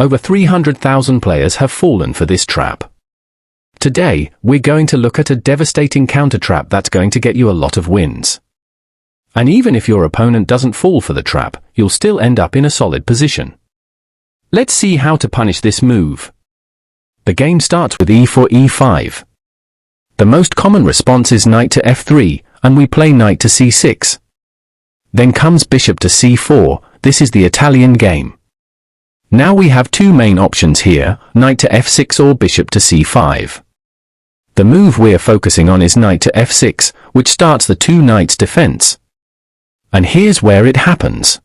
Over 300,000 players have fallen for this trap. Today, we're going to look at a devastating counter trap that's going to get you a lot of wins. And even if your opponent doesn't fall for the trap, you'll still end up in a solid position. Let's see how to punish this move. The game starts with e4, e5. The most common response is knight to f3, and we play knight to c6. Then comes bishop to c4, this is the Italian game. Now we have two main options here, knight to f6 or bishop to c5. The move we're focusing on is knight to f6, which starts the two knights defense. And here's where it happens.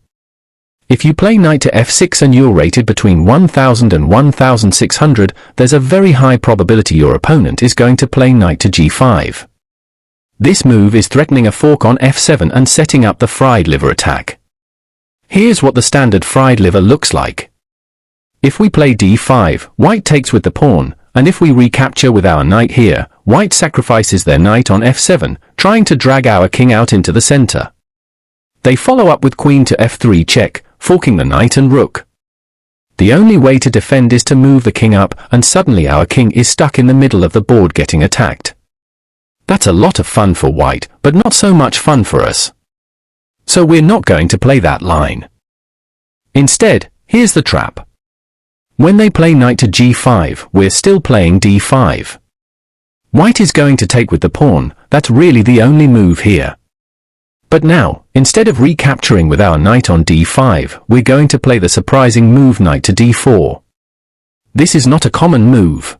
If you play knight to f6 and you're rated between 1000 and 1600, there's a very high probability your opponent is going to play knight to g5. This move is threatening a fork on f7 and setting up the fried liver attack. Here's what the standard fried liver looks like. If we play d5, white takes with the pawn, and if we recapture with our knight here, white sacrifices their knight on f7, trying to drag our king out into the center. They follow up with queen to f3 check, forking the knight and rook. The only way to defend is to move the king up, and suddenly our king is stuck in the middle of the board getting attacked. That's a lot of fun for white, but not so much fun for us. So we're not going to play that line. Instead, here's the trap. When they play knight to g5, we're still playing d5. White is going to take with the pawn, that's really the only move here. But now, instead of recapturing with our knight on d5, we're going to play the surprising move knight to d4. This is not a common move.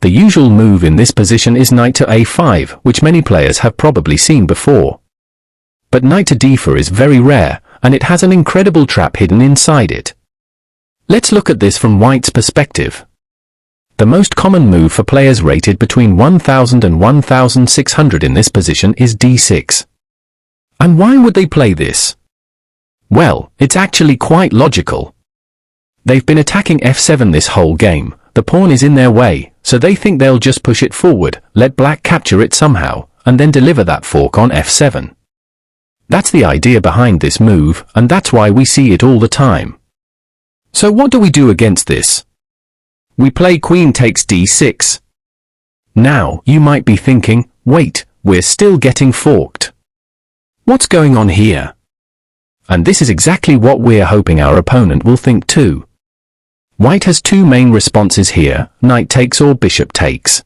The usual move in this position is knight to a5, which many players have probably seen before. But knight to d4 is very rare, and it has an incredible trap hidden inside it. Let's look at this from white's perspective. The most common move for players rated between 1000 and 1600 in this position is d6. And why would they play this? Well, it's actually quite logical. They've been attacking f7 this whole game, the pawn is in their way, so they think they'll just push it forward, let black capture it somehow, and then deliver that fork on f7. That's the idea behind this move, and that's why we see it all the time. So what do we do against this? We play queen takes d6. Now, you might be thinking, wait, we're still getting forked. What's going on here? And this is exactly what we're hoping our opponent will think too. White has two main responses here, knight takes or bishop takes.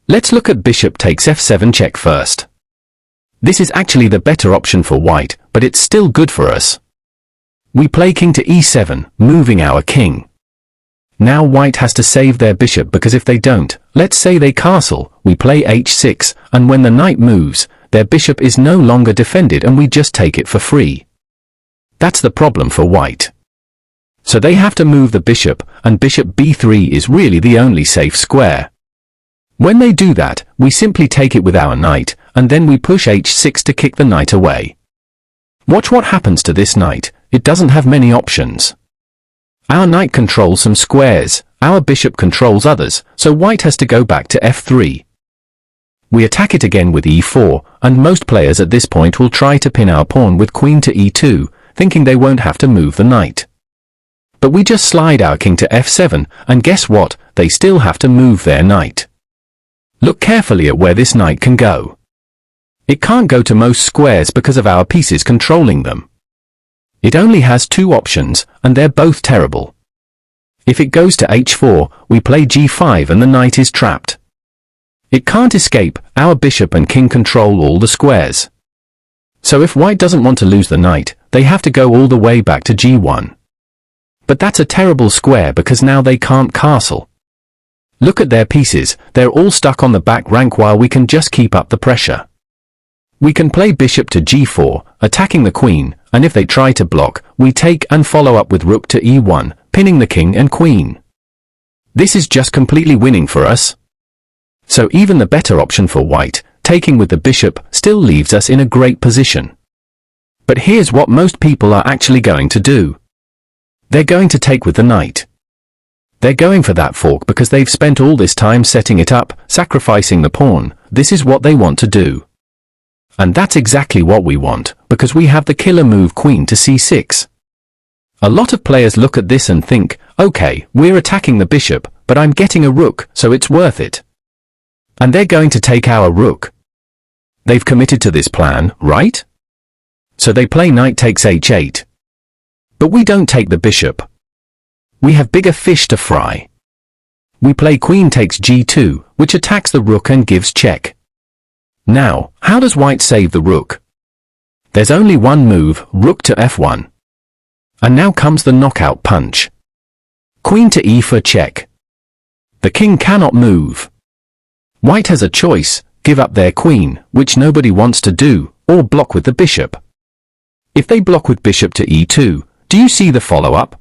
Let's look at bishop takes f7 check first. This is actually the better option for white, but it's still good for us. We play king to e7, moving our king. Now white has to save their bishop because if they don't, let's say they castle, we play h6, and when the knight moves, their bishop is no longer defended and we just take it for free. That's the problem for white. So they have to move the bishop, and bishop b3 is really the only safe square. When they do that, we simply take it with our knight, and then we push h6 to kick the knight away. Watch what happens to this knight, it doesn't have many options. Our knight controls some squares, our bishop controls others, so white has to go back to f3. We attack it again with e4, and most players at this point will try to pin our pawn with queen to e2, thinking they won't have to move the knight. But we just slide our king to f7, and guess what, they still have to move their knight. Look carefully at where this knight can go. It can't go to most squares because of our pieces controlling them. It only has two options, and they're both terrible. If it goes to h4, we play g5 and the knight is trapped. It can't escape, our bishop and king control all the squares. So if white doesn't want to lose the knight, they have to go all the way back to g1. But that's a terrible square because now they can't castle. Look at their pieces, they're all stuck on the back rank while we can just keep up the pressure. We can play bishop to g4, attacking the queen, and if they try to block, we take and follow up with rook to e1, pinning the king and queen. This is just completely winning for us. So even the better option for white, taking with the bishop, still leaves us in a great position. But here's what most people are actually going to do. They're going to take with the knight. They're going for that fork because they've spent all this time setting it up, sacrificing the pawn. This is what they want to do. And that's exactly what we want, because we have the killer move queen to c6. A lot of players look at this and think, okay, we're attacking the bishop, but I'm getting a rook, so it's worth it. And they're going to take our rook. They've committed to this plan, right? So they play knight takes h8. But we don't take the bishop. We have bigger fish to fry. We play queen takes g2, which attacks the rook and gives check. Now, how does white save the rook? There's only one move, rook to f1. And now comes the knockout punch. Queen to e for check. The king cannot move. White has a choice, give up their queen, which nobody wants to do, or block with the bishop. If they block with bishop to e2, do you see the follow-up?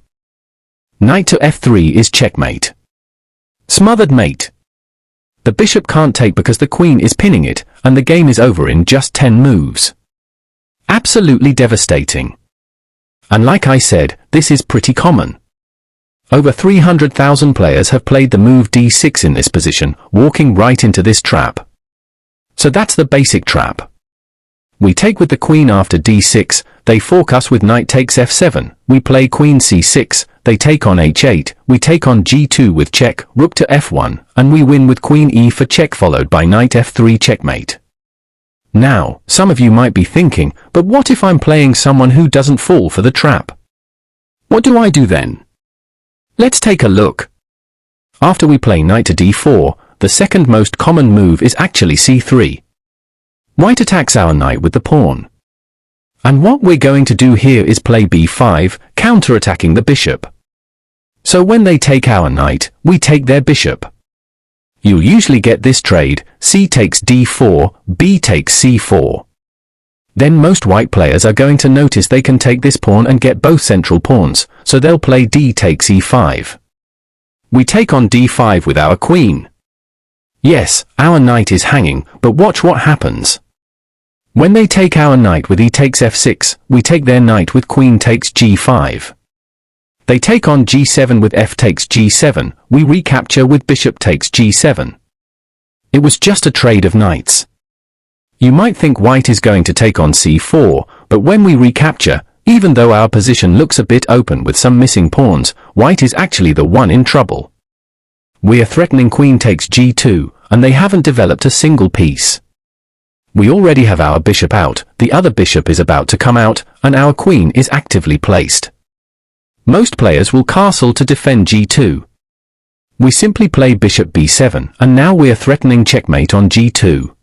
Knight to f3 is checkmate. Smothered mate. The bishop can't take because the queen is pinning it, and the game is over in just 10 moves. Absolutely devastating. And like I said, this is pretty common. Over 300,000 players have played the move d6 in this position, walking right into this trap. So that's the basic trap. We take with the queen after d6, they fork us with knight takes f7, we play queen c6, they take on h8, we take on g2 with check, rook to f1, and we win with queen e for check followed by knight f3 checkmate. Now, some of you might be thinking, but what if I'm playing someone who doesn't fall for the trap? What do I do then? Let's take a look. After we play knight to d4, the second most common move is actually c3. White attacks our knight with the pawn. And what we're going to do here is play b5, counter-attacking the bishop. So when they take our knight, we take their bishop. You'll usually get this trade, c takes d4, b takes c4. Then most white players are going to notice they can take this pawn and get both central pawns, so they'll play d takes e5. We take on d5 with our queen. Yes, our knight is hanging, but watch what happens. When they take our knight with e takes f6, we take their knight with queen takes g5. They take on g7 with f takes g7, we recapture with bishop takes g7. It was just a trade of knights. You might think white is going to take on c4, but when we recapture, even though our position looks a bit open with some missing pawns, white is actually the one in trouble. We are threatening queen takes g2, and they haven't developed a single piece. We already have our bishop out, the other bishop is about to come out, and our queen is actively placed. Most players will castle to defend g2. We simply play bishop b7, and now we are threatening checkmate on g2.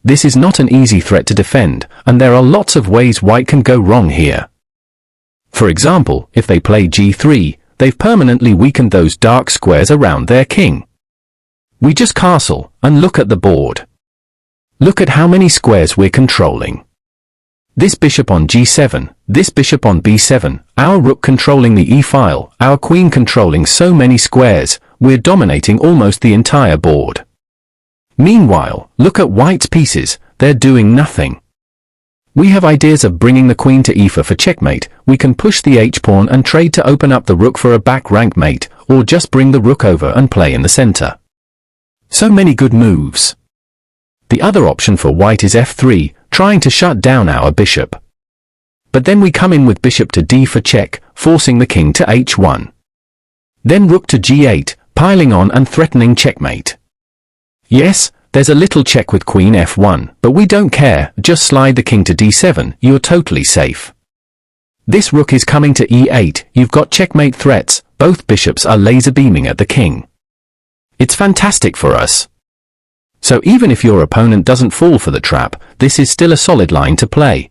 This is not an easy threat to defend, and there are lots of ways white can go wrong here. For example, if they play g3, they've permanently weakened those dark squares around their king. We just castle, and look at the board. Look at how many squares we're controlling. This bishop on g7, this bishop on b7, our rook controlling the e-file, our queen controlling so many squares, we're dominating almost the entire board. Meanwhile, look at white's pieces, they're doing nothing. We have ideas of bringing the queen to e4 for checkmate, we can push the h-pawn and trade to open up the rook for a back rank mate, or just bring the rook over and play in the center. So many good moves. The other option for white is f3, trying to shut down our bishop. But then we come in with bishop to d for check, forcing the king to h1. Then rook to g8, piling on and threatening checkmate. Yes, there's a little check with queen f1, but we don't care, just slide the king to d7, you're totally safe. This rook is coming to e8, you've got checkmate threats, both bishops are laser beaming at the king. It's fantastic for us. So even if your opponent doesn't fall for the trap, this is still a solid line to play.